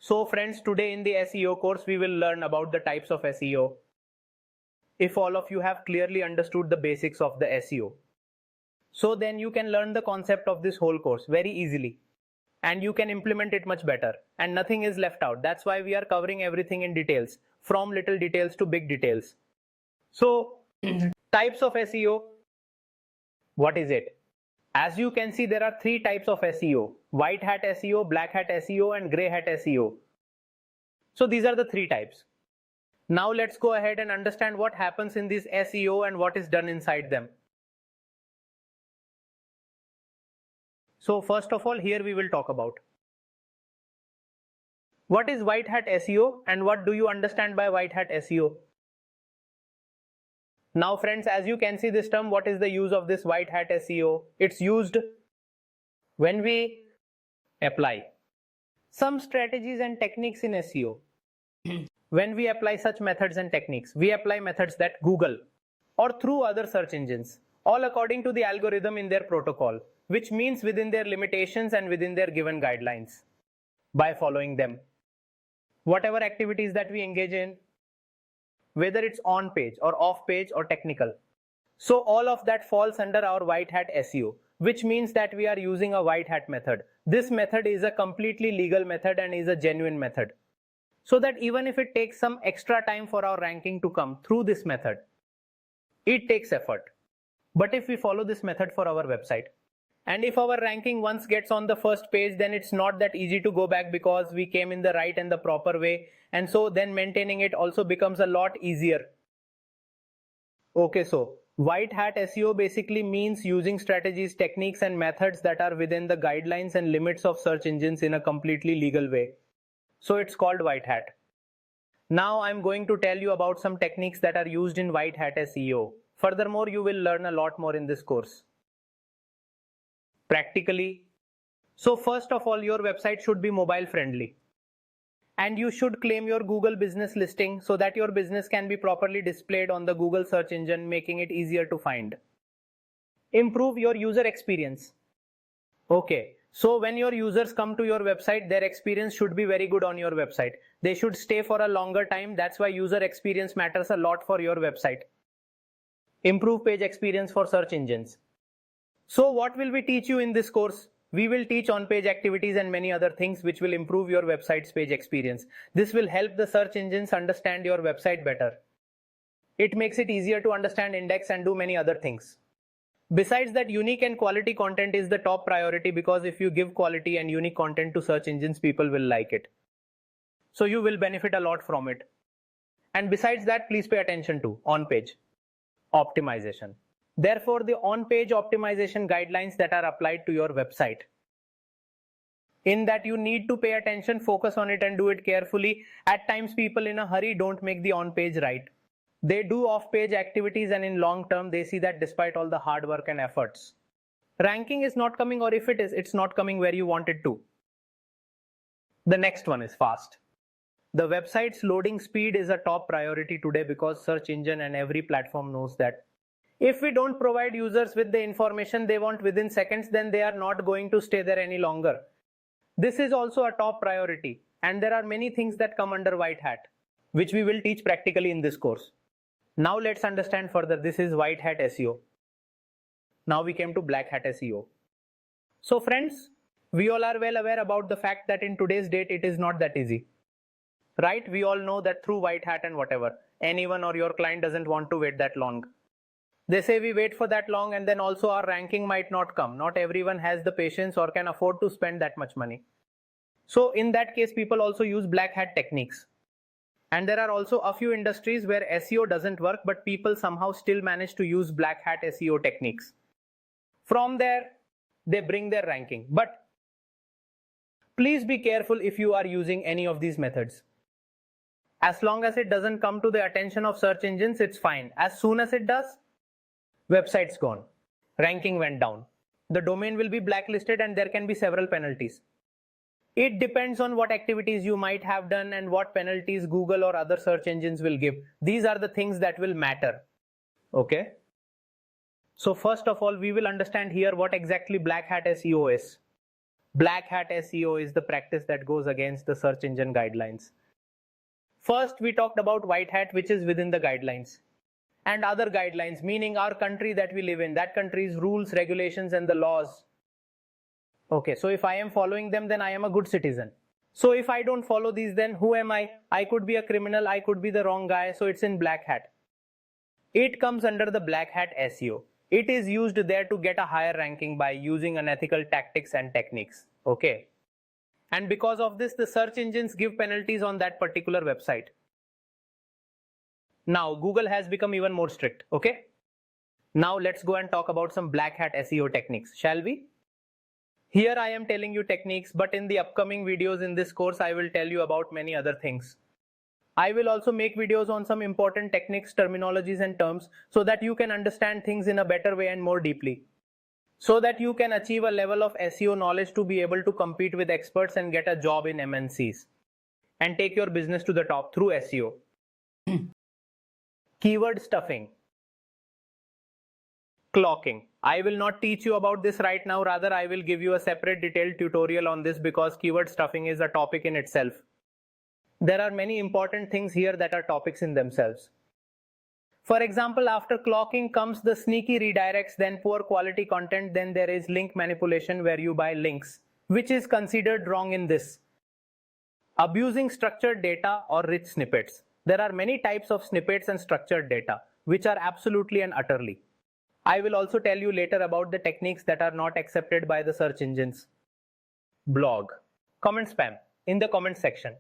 So friends, today in the SEO course, we will learn about the types of SEO. If all of you have clearly understood the basics of the SEO, so then you can learn the concept of this whole course very easily and you can implement it much better and nothing is left out. That's why we are covering everything in details, from little details to big details. So types of SEO, what is it? As you can see, there are three types of SEO: white hat SEO, black hat SEO and grey hat SEO. So these are the three types. Now let's go ahead and understand what happens in this SEO and what is done inside them. So first of all, here we will talk about what is white hat SEO and what do you understand by white hat SEO. Now friends, as you can see this term, what is the use of this white hat SEO? It's used when we apply some strategies and techniques in SEO. When we apply such methods and techniques, we apply methods that Google or through other search engines, all according to the algorithm in their protocol, which means within their limitations and within their given guidelines. By following them, whatever activities that we engage in, whether it's on page or off page or technical, so all of that falls under our white hat SEO, which means that we are using a white hat method. This method is a completely legal method and is a genuine method, so that even if it takes some extra time for our ranking to come through this method, it takes effort. But if we follow this method for our website, and if our ranking once gets on the first page, then it's not that easy to go back because we came in the right and the proper way, and so then maintaining it also becomes a lot easier. Okay, so white hat SEO basically means using strategies, techniques and methods that are within the guidelines and limits of search engines in a completely legal way. So it's called white hat. Now I'm going to tell you about some techniques that are used in white hat SEO. Furthermore, you will learn a lot more in this course. Practically. So first of all, your website should be mobile friendly. And you should claim your Google business listing so that your business can be properly displayed on the Google search engine, making it easier to find. Improve your user experience. Okay, so when your users come to your website, their experience should be very good on your website. They should stay for a longer time. That's why user experience matters a lot for your website. Improve page experience for search engines. So what will we teach you in this course? We will teach on-page activities and many other things which will improve your website's page experience. This will help the search engines understand your website better. It makes it easier to understand index and do many other things. Besides that, unique and quality content is the top priority, because if you give quality and unique content to search engines, people will like it. So you will benefit a lot from it. And besides that, please pay attention to on-page optimization. Therefore, the on-page optimization guidelines that are applied to your website, in that you need to pay attention, focus on it and do it carefully. At times people in a hurry don't make the on-page right. They do off-page activities and in long term they see that despite all the hard work and efforts, ranking is not coming, or if it is, it's not coming where you want it to. The next one is fast. The website's loading speed is a top priority today, because search engine and every platform knows that if we don't provide users with the information they want within seconds, then they are not going to stay there any longer. This is also a top priority, and there are many things that come under white hat, which we will teach practically in this course. Now let's understand further. This is white hat SEO. Now we came to black hat SEO. So friends, we all are well aware about the fact that in today's date it is not that easy. Right? We all know that through white hat and whatever, anyone or your client doesn't want to wait that long. They say we wait for that long and then also our ranking might not come. Not everyone has the patience or can afford to spend that much money. So in that case, people also use black hat techniques. And there are also a few industries where SEO doesn't work, but people somehow still manage to use black hat SEO techniques. From there, they bring their ranking. But please be careful if you are using any of these methods. As long as it doesn't come to the attention of search engines, it's fine. As soon as it does, website's gone. Ranking went down. The domain will be blacklisted and there can be several penalties. It depends on what activities you might have done and what penalties Google or other search engines will give. These are the things that will matter. Okay? So first of all, we will understand here what exactly black hat SEO is. Black hat SEO is the practice that goes against the search engine guidelines. First, we talked about white hat, which is within the guidelines. And other guidelines, meaning our country that we live in, that country's rules, regulations, and the laws. Okay, so if I am following them, then I am a good citizen. So if I don't follow these, then who am I? I could be a criminal, I could be the wrong guy, so it's in black hat. It comes under the black hat SEO. It is used there to get a higher ranking by using unethical tactics and techniques. Okay. And because of this, the search engines give penalties on that particular website. Now, Google has become even more strict. Okay. Now, let's go and talk about some black hat SEO techniques, shall we? Here I am telling you techniques, but in the upcoming videos in this course, I will tell you about many other things. I will also make videos on some important techniques, terminologies and terms so that you can understand things in a better way and more deeply. So that you can achieve a level of SEO knowledge to be able to compete with experts and get a job in MNCs. And take your business to the top through SEO. Keyword stuffing. Clocking. I will not teach you about this right now, rather I will give you a separate detailed tutorial on this because keyword stuffing is a topic in itself. There are many important things here that are topics in themselves. For example, after clocking comes the sneaky redirects, then poor quality content, then there is link manipulation where you buy links, which is considered wrong in this. Abusing structured data or rich snippets. There are many types of snippets and structured data, which are absolutely and utterly. I will also tell you later about the techniques that are not accepted by the search engines. Blog. Comment spam. In the comment section,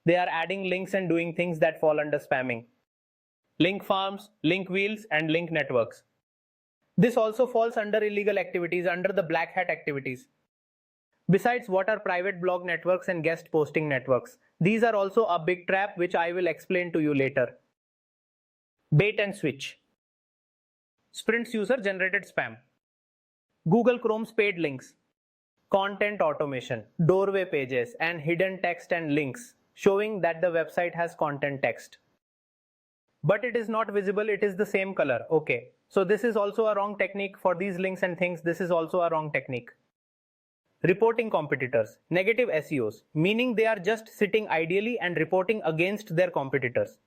they are adding links and doing things that fall under spamming. Link farms, link wheels, and link networks. This also falls under illegal activities, under the black hat activities. Besides, what are private blog networks and guest posting networks? These are also a big trap, which I will explain to you later. Bait and switch. Sprint's user generated spam. Google Chrome's paid links. Content automation, doorway pages, and hidden text and links showing that the website has content text. But it is not visible, it is the same color. Okay, so this is also a wrong technique for these links and things. This is also a wrong technique. Reporting competitors, negative SEOs, meaning they are just sitting ideally and reporting against their competitors.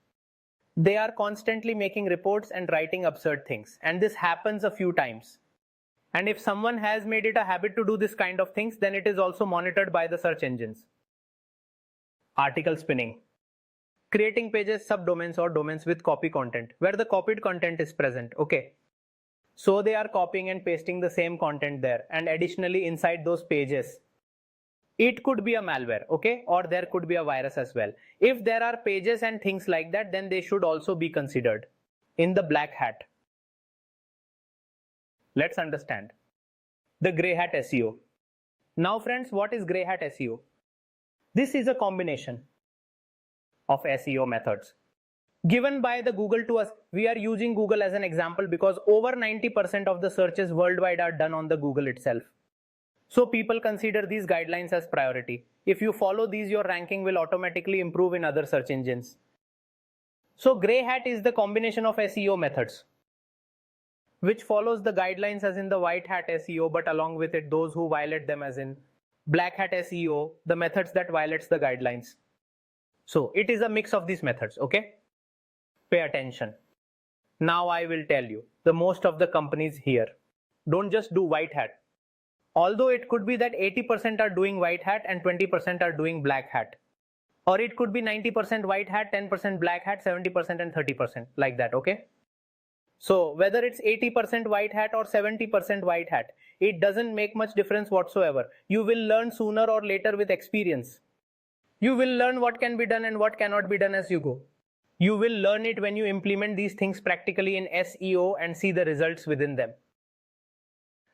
They are constantly making reports and writing absurd things, and this happens a few times. And if someone has made it a habit to do this kind of things, then it is also monitored by the search engines. Article spinning. Creating pages, subdomains or domains with copy content, where the copied content is present. Okay. So they are copying and pasting the same content there, and additionally inside those pages, it could be a malware, okay, or there could be a virus as well. If there are pages and things like that, then they should also be considered in the black hat. Let's understand the grey hat SEO. Now friends, what is grey hat SEO? This is a combination of SEO methods given by the Google to us. We are using Google as an example because over 90% of the searches worldwide are done on the Google itself. So people consider these guidelines as priority. If you follow these, your ranking will automatically improve in other search engines. So grey hat is the combination of SEO methods, which follows the guidelines as in the white hat SEO, but along with it, those who violate them as in black hat SEO, the methods that violates the guidelines. So it is a mix of these methods, okay? Pay attention. Now I will tell you, the most of the companies here don't just do white hat. Although it could be that 80% are doing white hat and 20% are doing black hat. Or it could be 90% white hat, 10% black hat, 70% and 30%, like that, okay? So whether it's 80% white hat or 70% white hat, it doesn't make much difference whatsoever. You will learn sooner or later with experience. You will learn what can be done and what cannot be done as you go. You will learn it when you implement these things practically in SEO and see the results within them.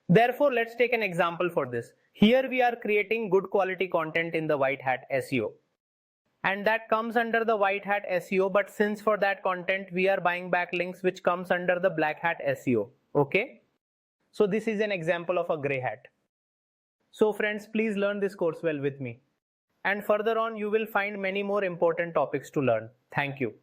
Therefore, let's take an example for this. Here we are creating good quality content in the white hat SEO. And that comes under the white hat SEO, but since for that content we are buying backlinks, which comes under the black hat SEO. Okay? So this is an example of a grey hat. So friends, please learn this course well with me. And further on, you will find many more important topics to learn. Thank you.